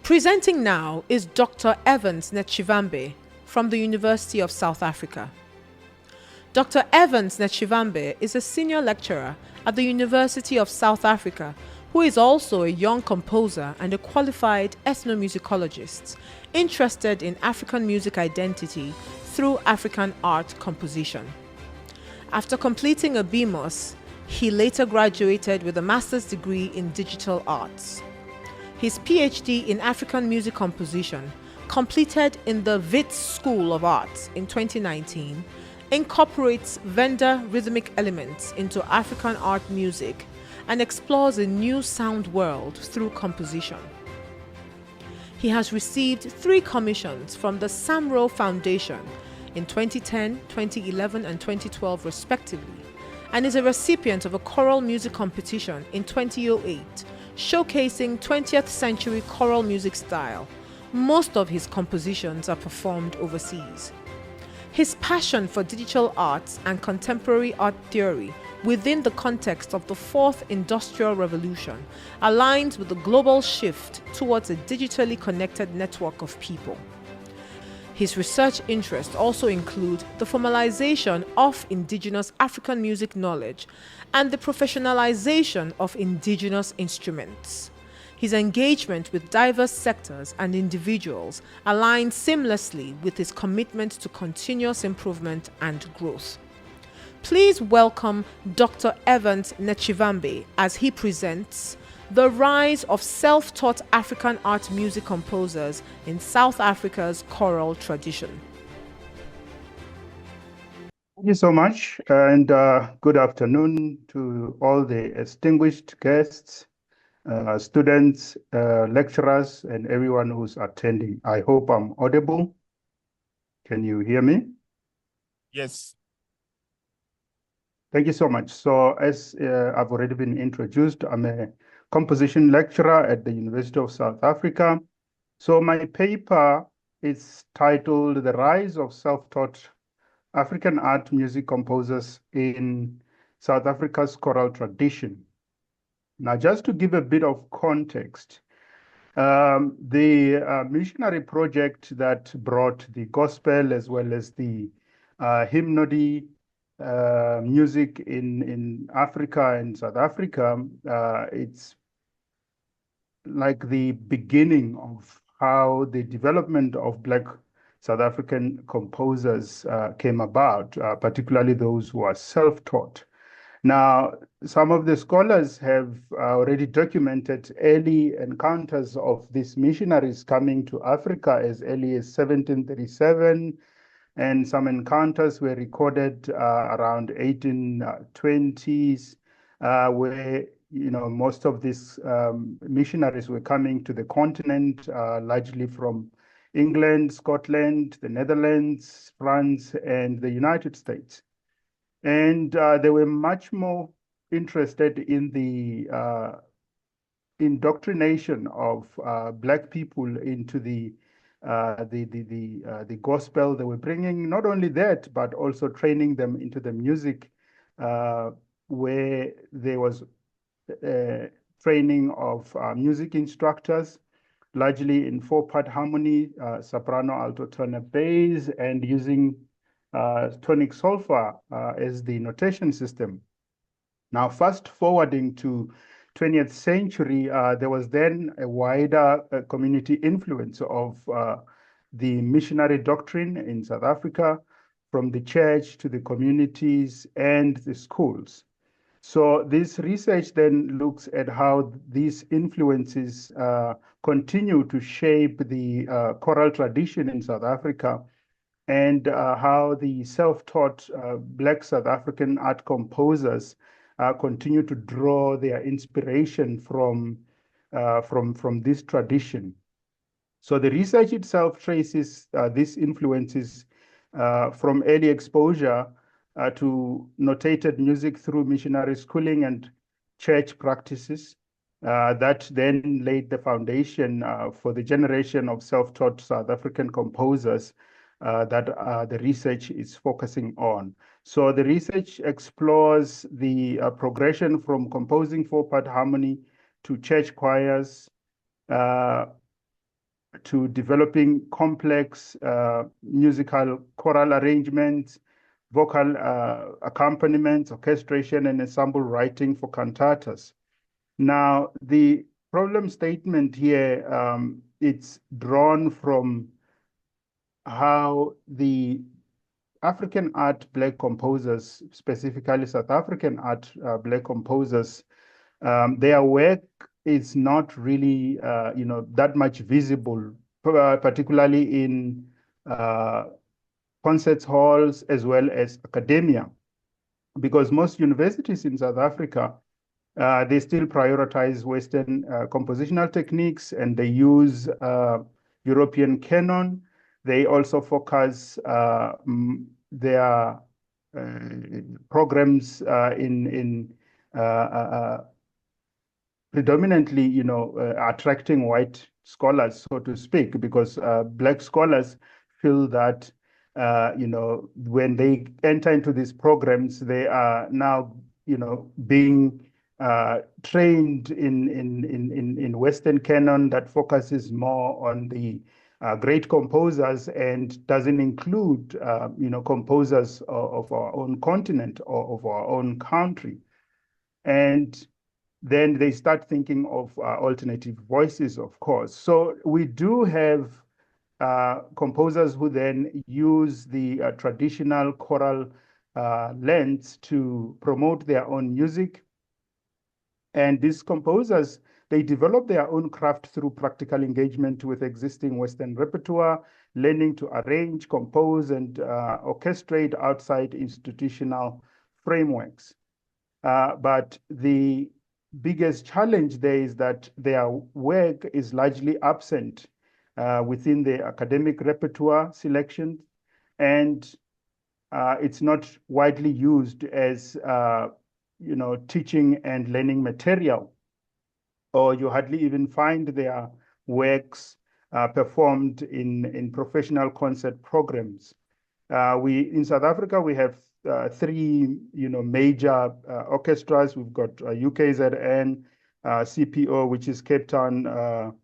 Presenting now is Dr. Evans Netshivhambe from the University of South Africa. Dr. Evans Netshivhambe is a senior lecturer at the University of South Africa who is also a young composer and a qualified ethnomusicologist interested in African music identity through African art composition. After completing a BMOS, he later graduated with a master's degree in digital arts. His PhD in African music composition, completed in the Wits School of Arts in 2019, incorporates Venda rhythmic elements into African art music and explores a new sound world through composition. He has received 3 commissions from the Samro Foundation in 2010, 2011 and 2012 respectively, and is a recipient of a choral music competition in 2008 showcasing 20th century choral music style. Most of his compositions are performed overseas. His passion for digital arts and contemporary art theory within the context of the 4th Industrial Revolution aligns with the global shift towards a digitally connected network of people. His research interests also include the formalization of indigenous African music knowledge and the professionalization of indigenous instruments. His engagement with diverse sectors and individuals aligns seamlessly with his commitment to continuous improvement and growth. Please welcome Dr. Evans Netshivhambe as he presents The Rise of Self-Taught African Art Music Composers in South Africa's Choral Tradition. Thank you so much, and good afternoon to all the distinguished guests, students, lecturers, and everyone who's attending. I hope I'm audible. Can you hear me? Yes. Thank you so much. So as I've already been introduced, I'm a composition lecturer at the University of South Africa. So my paper is titled The Rise of Self-Taught African Art Music Composers in South Africa's Choral Tradition. Now, just to give a bit of context, the missionary project that brought the gospel as well as the hymnody music in Africa and South Africa, it's like the beginning of how the development of Black South African composers came about, particularly those who are self-taught. Now, some of the scholars have already documented early encounters of these missionaries coming to Africa as early as 1737, and some encounters were recorded around 1820s, where most of these missionaries were coming to the continent, largely from England, Scotland, the Netherlands, France, and the United States. And they were much more interested in the indoctrination of Black people into the gospel. They were bringing not only that, but also training them into the music, where there was training of music instructors, largely in 4-part harmony, soprano, alto, tenor, bass, and using tonic solfa as the notation system. Now, fast forwarding to 20th century, there was then a wider community influence of the missionary doctrine in South Africa, from the church to the communities and the schools. So this research then looks at how these influences continue to shape the choral tradition in South Africa, and how the self-taught Black South African art composers continue to draw their inspiration from this tradition. So the research itself traces these influences from early exposure to notated music through missionary schooling and church practices that then laid the foundation for the generation of self-taught South African composers that the research is focusing on. So the research explores the progression from composing 4-part harmony to church choirs, to developing complex musical choral arrangements, vocal accompaniments, orchestration, and ensemble writing for cantatas. Now, the problem statement here, it's drawn from how the African art Black composers, specifically South African art Black composers, their work is not really, that much visible, particularly in concert halls as well as academia, because most universities in South Africa, they still prioritize Western compositional techniques, and they use European canon. They also focus their programs in predominantly, attracting white scholars, so to speak, because Black scholars feel that, when they enter into these programs, they are now, being trained in Western canon that focuses more on the great composers and doesn't include, composers of our own continent or of our own country. And then they start thinking of alternative voices, of course. So we do have composers who then use the traditional choral lens to promote their own music. And these composers, they develop their own craft through practical engagement with existing Western repertoire, learning to arrange, compose, and orchestrate outside institutional frameworks. But the biggest challenge there is that their work is largely absent within the academic repertoire selection, and it's not widely used as teaching and learning material, or you hardly even find their works performed in professional concert programs. In South Africa, we have three major orchestras. We've got UKZN, CPO, which is Cape Town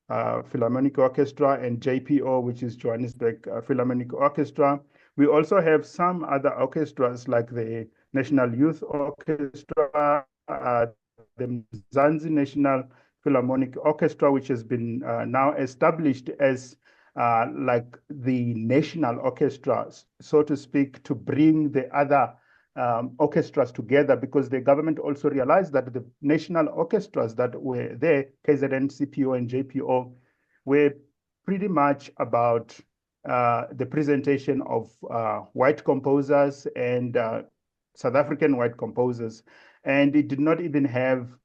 Philharmonic Orchestra, and JPO, which is Johannesburg Philharmonic Orchestra. We also have some other orchestras like the National Youth Orchestra, the Mzansi National Philharmonic Orchestra, which has been now established as like the national orchestras, so to speak, to bring the other orchestras together, because the government also realized that the national orchestras that were there, KZN, CPO, and JPO, were pretty much about the presentation of white composers and South African white composers, and it did not even have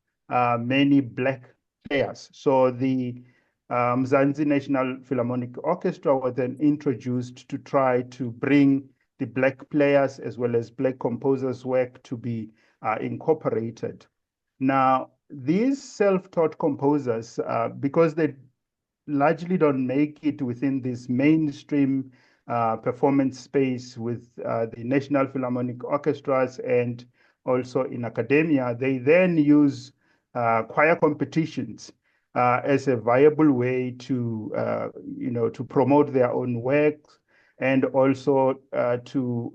many Black players. So the Mzansi National Philharmonic Orchestra was then introduced to try to bring the Black players as well as Black composers' work to be incorporated. Now, these self-taught composers, because they largely don't make it within this mainstream performance space with the National Philharmonic Orchestras and also in academia, they then use choir competitions as a viable way to, to promote their own works, and also to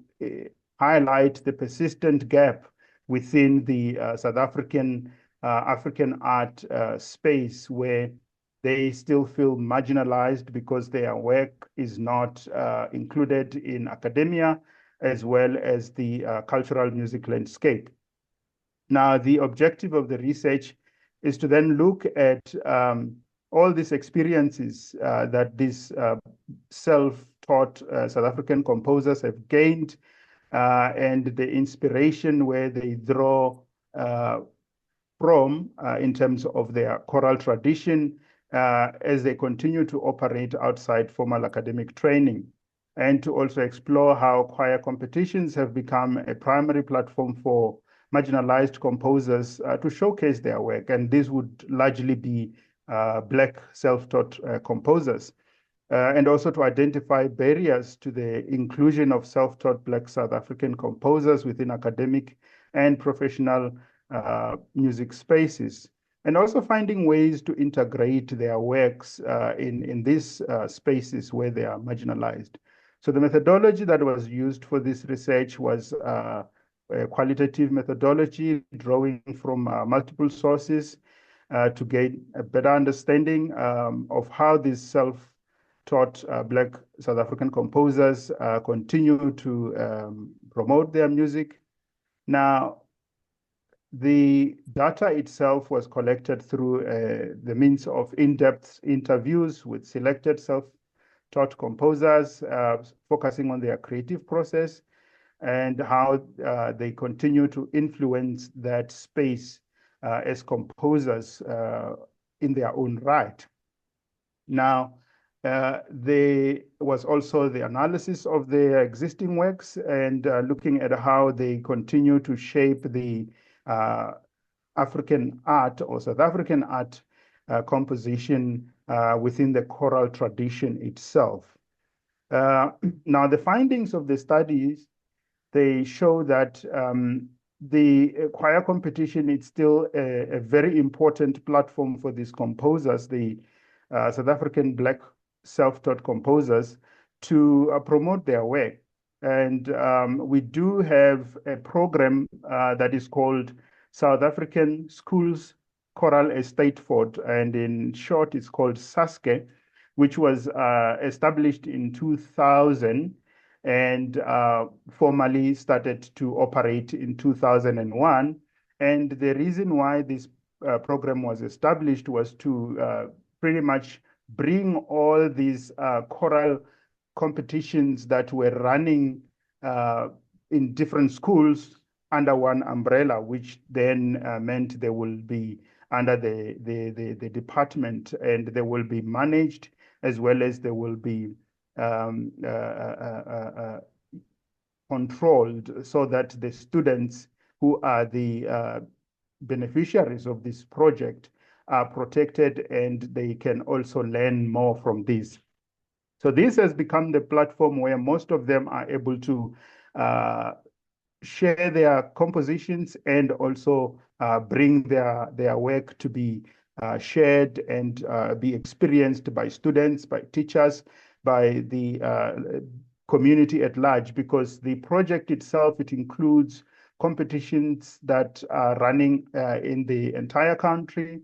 highlight the persistent gap within the South African African art space, where they still feel marginalized because their work is not included in academia as well as the cultural music landscape. Now, the objective of the research is to then look at all these experiences that these self-taught South African composers have gained, and the inspiration where they draw from in terms of their choral tradition as they continue to operate outside formal academic training, and to also explore how choir competitions have become a primary platform for marginalized composers to showcase their work. And this would largely be Black self-taught composers. And also to identify barriers to the inclusion of self-taught Black South African composers within academic and professional music spaces. and also finding ways to integrate their works in these spaces where they are marginalized. So the methodology that was used for this research was a qualitative methodology, drawing from multiple sources to gain a better understanding of how these self-taught Black South African composers continue to promote their music. Now, the data itself was collected through the means of in-depth interviews with selected self-taught composers, focusing on their creative process and how they continue to influence that space as composers in their own right. Now, there was also the analysis of their existing works and looking at how they continue to shape the African art or South African art composition within the choral tradition itself. Now, the findings of the studies, they show that the choir competition is still a very important platform for these composers, the South African Black self-taught composers, to promote their work. And we do have a program that is called South African Schools Choral Eisteddfod, and in short, it's called SASCE, which was established in 2000 and formally started to operate in 2001. And the reason why this program was established was to pretty much bring all these choral competitions that were running in different schools under one umbrella, which then meant they will be under the department, and they will be managed as well as they will be controlled, so that the students who are the beneficiaries of this project are protected and they can also learn more from this. So this has become the platform where most of them are able to share their compositions and also bring their work to be shared and be experienced by students, by teachers, by the community at large, because the project itself, it includes competitions that are running in the entire country.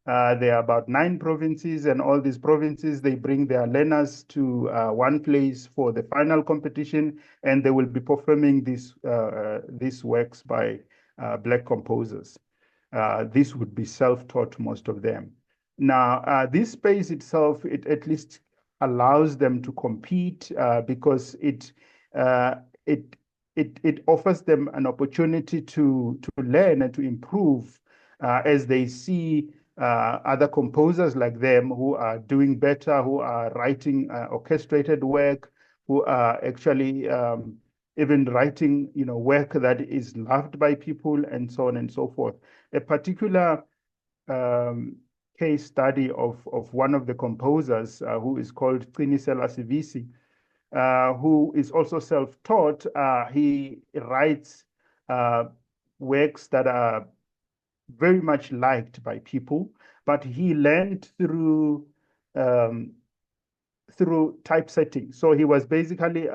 There are about 9 provinces, and all these provinces, they bring their learners to one place for the final competition, and they will be performing these works by Black composers. This would be self-taught, most of them. Now, this space itself, it at least allows them to compete because it offers them an opportunity to learn and to improve as they see other composers like them who are doing better, who are writing orchestrated work, who are actually even writing, work that is loved by people, and so on and so forth. A particular case study of one of the composers who is called Qinisela Sivisi, who is also self-taught. He writes works that are very much liked by people, but he learned through typesetting. So he was basically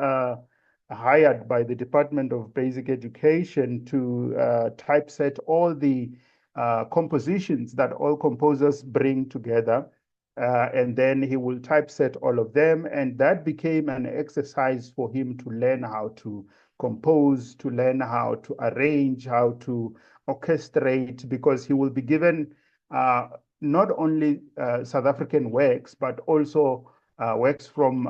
hired by the Department of Basic Education to typeset all the compositions that all composers bring together. And then he will typeset all of them. And that became an exercise for him to learn how to compose, to learn how to arrange, how to orchestrate, because he will be given not only South African works, but also works from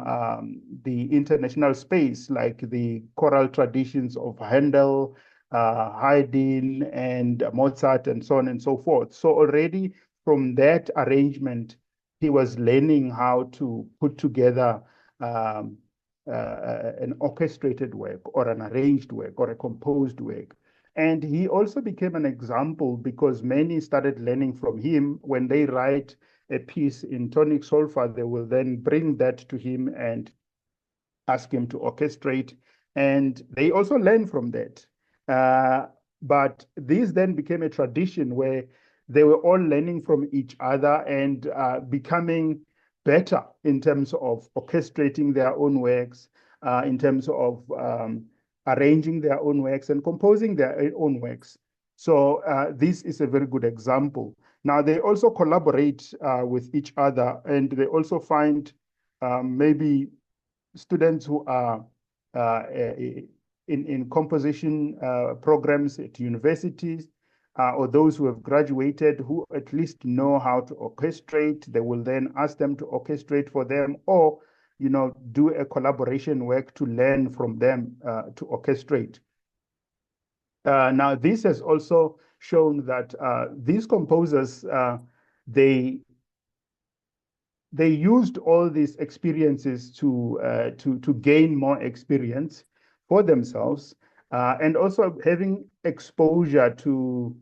the international space, like the choral traditions of Handel, Haydn, and Mozart, and so on and so forth. So already from that arrangement, he was learning how to put together an orchestrated work or an arranged work or a composed work. And he also became an example because many started learning from him. When they write a piece in tonic solfa, they will then bring that to him and ask him to orchestrate. And they also learn from that. But this then became a tradition where they were all learning from each other and becoming better in terms of orchestrating their own works, in terms of arranging their own works and composing their own works. So this is a very good example. Now, they also collaborate with each other, and they also find maybe students who are in composition programs at universities, or those who have graduated who at least know how to orchestrate. They will then ask them to orchestrate for them, or do a collaboration work to learn from them to orchestrate. Now, this has also shown that these composers, they used all these experiences to gain more experience for themselves, and also having exposure to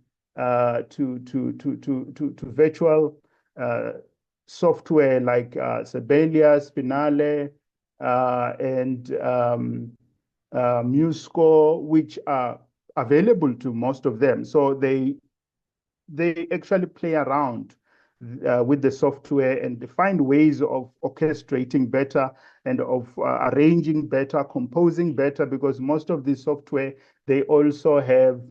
virtual software like Sibelius, Spinale, and MuseScore, which are available to most of them. So they actually play around with the software and find ways of orchestrating better and of arranging better, composing better, because most of the software, they also have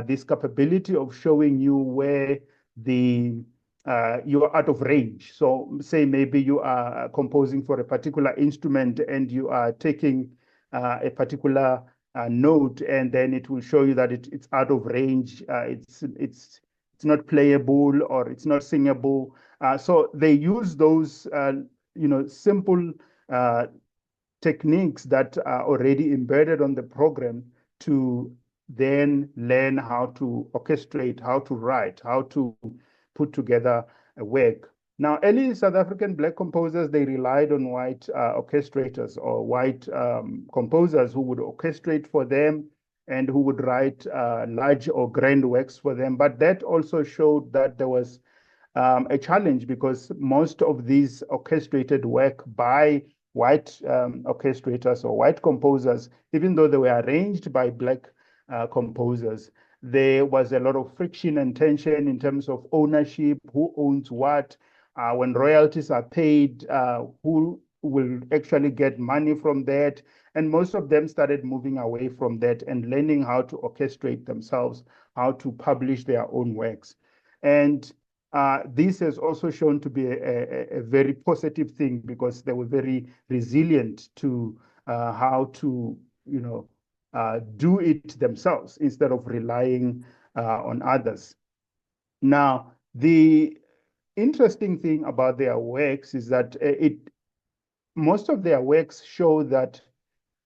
this capability of showing you where you are out of range. So say maybe you are composing for a particular instrument and you are taking a particular note, and then it will show you that it's out of range. It's not playable or it's not singable. So they use those, simple techniques that are already embedded on the program to then learn how to orchestrate, how to write, how to put together a work. Now, early South African Black composers, they relied on white orchestrators or white composers who would orchestrate for them and who would write large or grand works for them. But that also showed that there was a challenge, because most of these orchestrated work by white orchestrators or white composers, even though they were arranged by Black composers, there was a lot of friction and tension in terms of ownership, who owns what, when royalties are paid, who will actually get money from that. And most of them started moving away from that and learning how to orchestrate themselves, how to publish their own works. And this has also shown to be a very positive thing, because they were very resilient to how to, do it themselves instead of relying on others. Now, the interesting thing about their works is that most of their works show that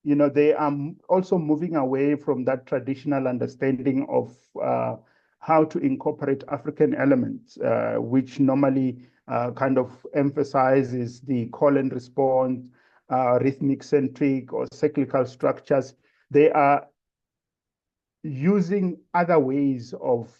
they are also moving away from that traditional understanding of how to incorporate African elements, which normally kind of emphasizes the call and response, rhythmic centric or cyclical structures. They are using other ways of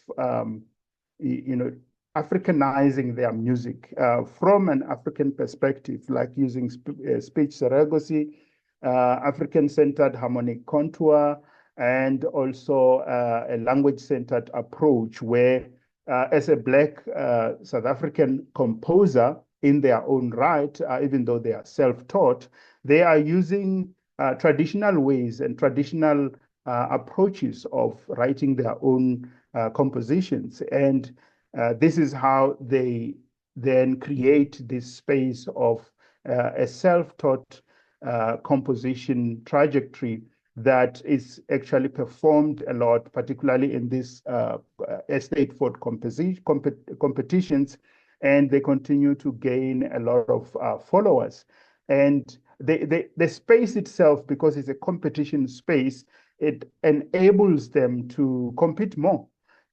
Africanizing their music from an African perspective, like using speech surrogacy, African-centered harmonic contour, and also a language-centered approach where, as a Black South African composer in their own right, even though they are self-taught, they are using traditional ways and traditional approaches of writing their own compositions. And this is how they then create this space of a self-taught composition trajectory that is actually performed a lot, particularly in this Eisteddfod competitions, and they continue to gain a lot of followers. And the space itself, because it's a competition space, it enables them to compete more,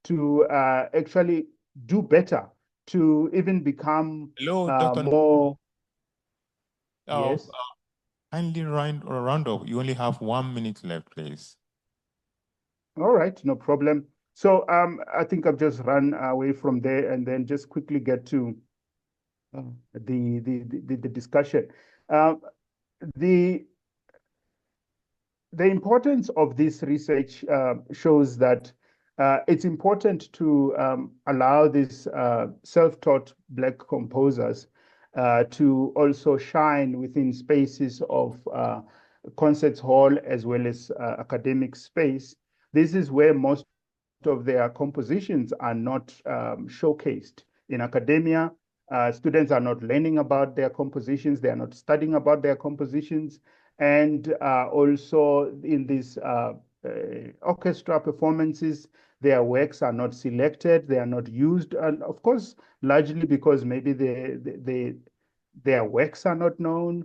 to actually do better, to even become Hello, Dr. more. Oh, Yes. kindly round up. You only have 1 minute left, please. All right, no problem. So I think I've just run away from there and then just quickly get to the discussion. The importance of this research shows that it's important to allow these self-taught Black composers to also shine within spaces of concerts hall as well as academic space. This is where most of their compositions are not showcased. In academia, students are not learning about their compositions, they are not studying about their compositions, and also in these orchestra performances, their works are not selected, they are not used, and of course, largely because maybe their works are not known.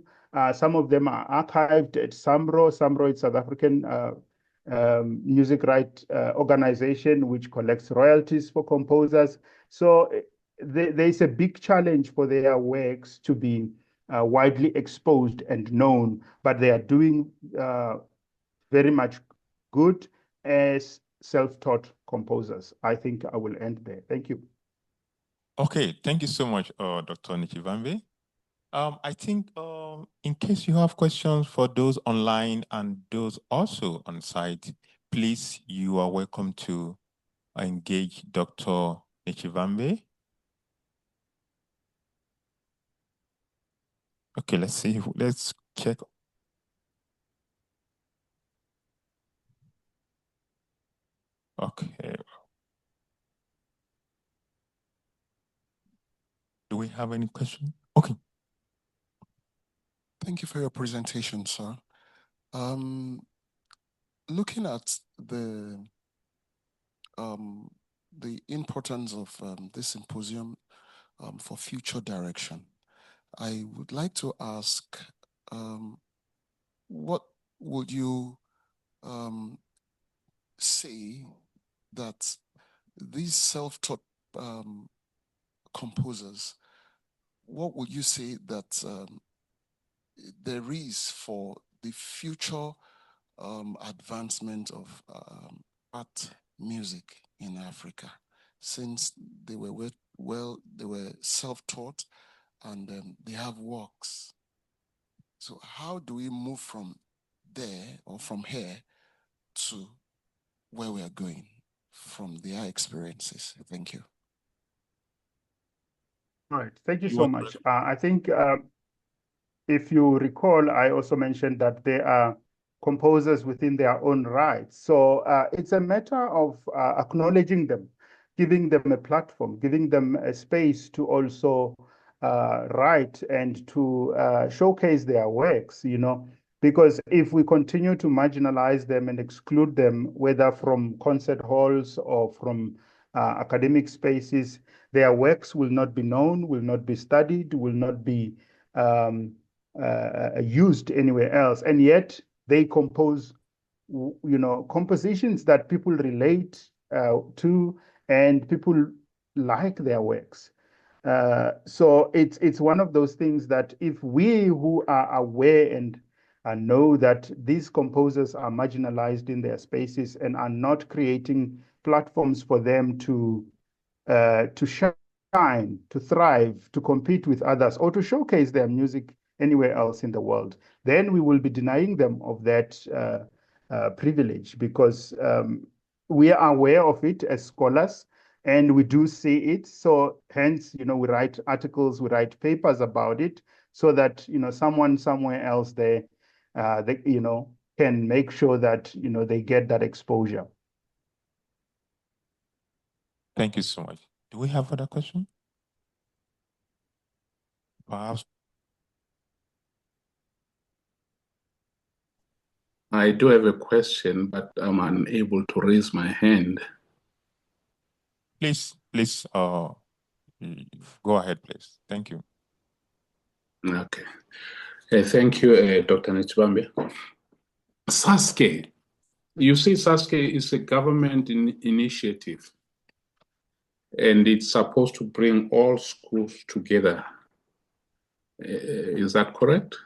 Some of them are archived at SAMRO. SAMRO is South African music right organization which collects royalties for composers. So there's a big challenge for their works to be widely exposed and known, but they are doing very much good as self-taught composers. I think I will end there. Thank you. Okay, thank you so much, Dr. Ntshengedzeni. I think in case you have questions for those online and those also on site, please, you are welcome to engage Dr. Ntshengedzeni. Okay, let's see. Let's check. Okay. Do we have any question? Okay. Thank you for your presentation, sir. Looking at the importance of this symposium for future direction, I would like to ask, what would you say that these self-taught composers, what would you say that there is for the future advancement of art music in Africa, since they were they were self-taught and they have works? So how do we move from there or from here to where we are going from their experiences? Thank you. All right, thank you so much. I think if you recall, I also mentioned that there are composers within their own rights. So it's a matter of acknowledging them, giving them a platform, giving them a space to also write and to showcase their works, you know, because if we continue to marginalize them and exclude them, whether from concert halls or from academic spaces, their works will not be known, will not be studied, will not be used anywhere else. And yet they compose, you know, compositions that people relate to, and people like their works. So it's one of those things that if we who are aware and know that these composers are marginalized in their spaces and are not creating platforms for them to shine, to thrive, to compete with others, or to showcase their music anywhere else in the world, then we will be denying them of that privilege, because we are aware of it as scholars and we do see it. So hence, you know, we write articles, we write papers about it, so that, you know, someone somewhere else there, they, you know, can make sure that, you know, they get that exposure. Thank you so much. Do we have other questions? Perhaps. I do have a question, but I'm unable to raise my hand. Please, go ahead, please. Thank you. Okay. Thank you, Dr. Ntshengedzeni. SASCE, you see, SASCE is a government initiative, and it's supposed to bring all schools together. Is that correct?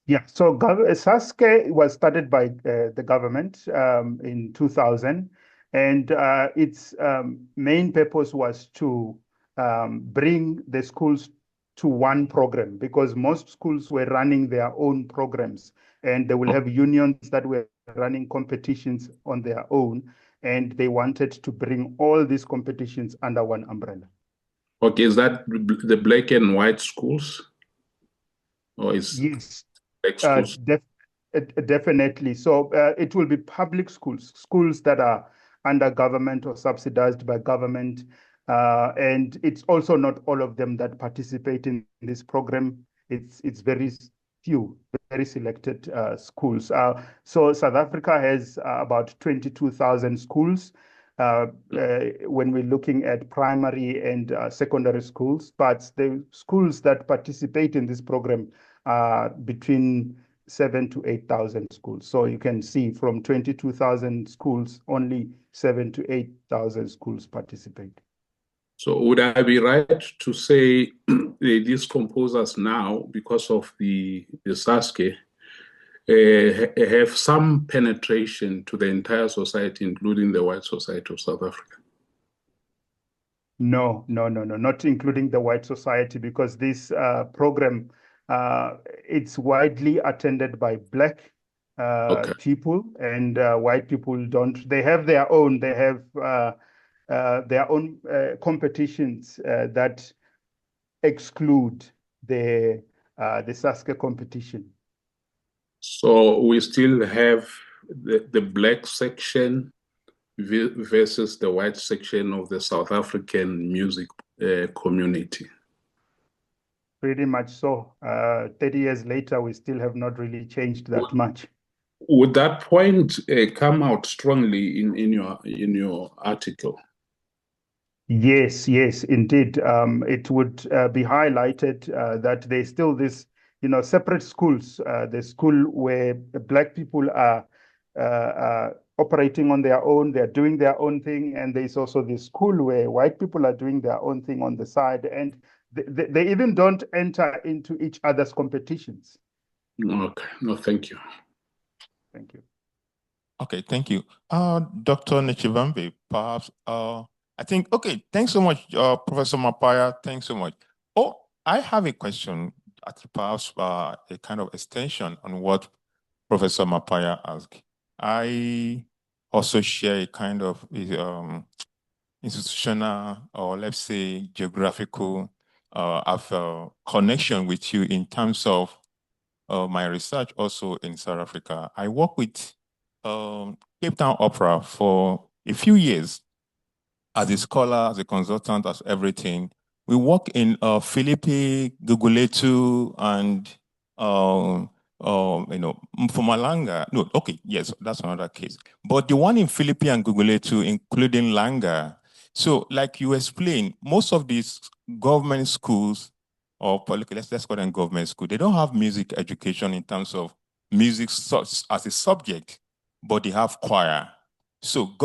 Yeah, so SASCE was started by the government in 2000, and its main purpose was to bring the schools to one program, because most schools were running their own programs, and they will have unions that were running competitions on their own. and they wanted to bring all these competitions under one umbrella. Okay, is that the black and white schools? Or is Yes, black schools? definitely. So it will be public schools, schools that are under government or subsidized by government. And it's also not all of them that participate in this program. It's very few, very selected schools. So South Africa has about 22,000 schools when we're looking at primary and secondary schools. But the schools that participate in this program are between 7,000 to 8,000 schools. So you can see from 22,000 schools, only 7,000 to 8,000 schools participate. So would I be right to say these composers now, because of the SASCE, have some penetration to the entire society, including the white society of South Africa? No, not including the white society, because this program, it's widely attended by black people, and white people don't. They have their own. They have their own competitions that exclude the SASCE competition. So we still have the black section versus the white section of the South African music community. Pretty much so. 30 years later, we still have not really changed that much. Would that point come out strongly in your article? Yes, indeed. It would be highlighted that there's still this, separate schools. The school where the black people are operating on their own, they're doing their own thing, and there's also the school where white people are doing their own thing on the side, and they even don't enter into each other's competitions. Okay, no, thank you. Thank you. Okay, thank you. Dr. Ntshengedzeni, perhaps, I think, okay, thanks so much, Professor Mapaya, thanks so much. Oh, I have a question, perhaps a kind of extension on what Professor Mapaya asked. I also share a kind of institutional, or let's say geographical connection with you in terms of my research also in South Africa. I work with Cape Town Opera for a few years as a scholar, as a consultant, as everything. We work in Philippi, Guguletu, and Mpumalanga. No, okay, yes, that's another case. But the one in Philippi and Guguletu, including Langa. So, like you explained, most of these government schools, or let's call them government school, they don't have music education in terms of music as a subject, but they have choir. So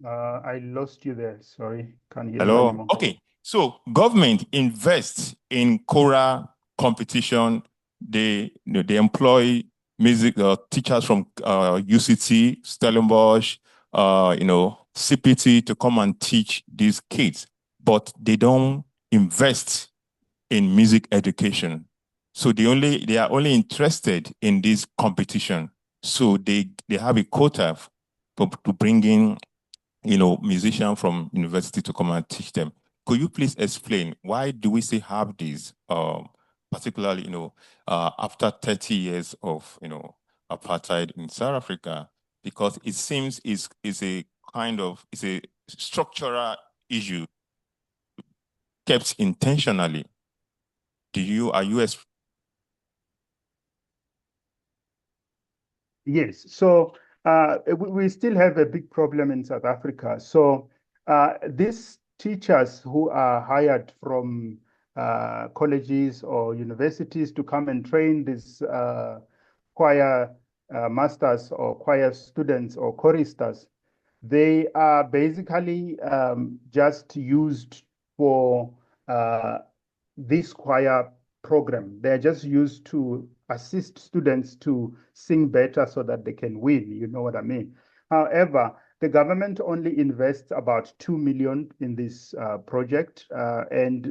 I lost you there. Sorry, can't hear you Hello. anymore. Okay, so government invests in choral competition. They employ music teachers from UCT, Stellenbosch, CPT to come and teach these kids, but they don't invest in music education. So they are only interested in this competition. So they have a quota to bring in musicians from university to come and teach them. Could you please explain why do we still have these, particularly, after 30 years of, apartheid in South Africa? Because it seems it's a structural issue kept intentionally. Are you Yes, so we still have a big problem in South Africa. So these teachers who are hired from colleges or universities to come and train these choir masters or choir students or choristers, they are basically just used for this choir program. They're just used to assist students to sing better so that they can win, you know what I mean? However, the government only invests about 2 million in this project, and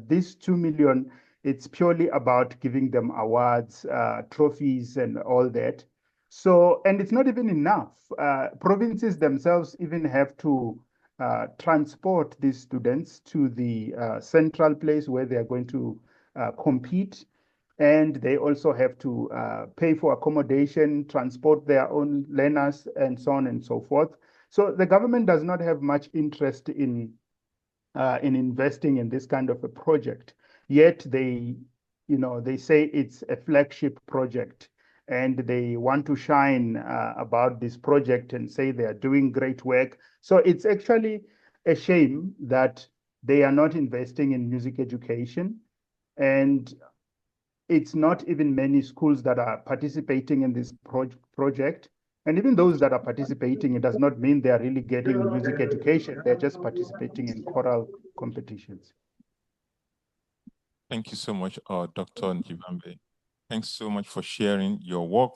this 2 million It's purely about giving them awards, trophies, and all that. So, and it's not even enough. Provinces themselves even have to transport these students to the central place where they are going to compete. And they also have to pay for accommodation, transport their own learners, and so on and so forth. So the government does not have much interest in investing in this kind of a project. Yet they, they say it's a flagship project, and they want to shine about this project and say they are doing great work. So it's actually a shame that they are not investing in music education, and it's not even many schools that are participating in this project. And even those that are participating, it does not mean they are really getting music education. They're just participating in choral competitions. Thank you so much, Dr. Ntshengedzeni. Thanks so much for sharing your work.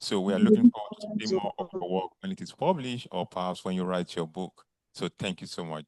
So we are looking forward to see more of your work when it is published, or perhaps when you write your book. So thank you so much.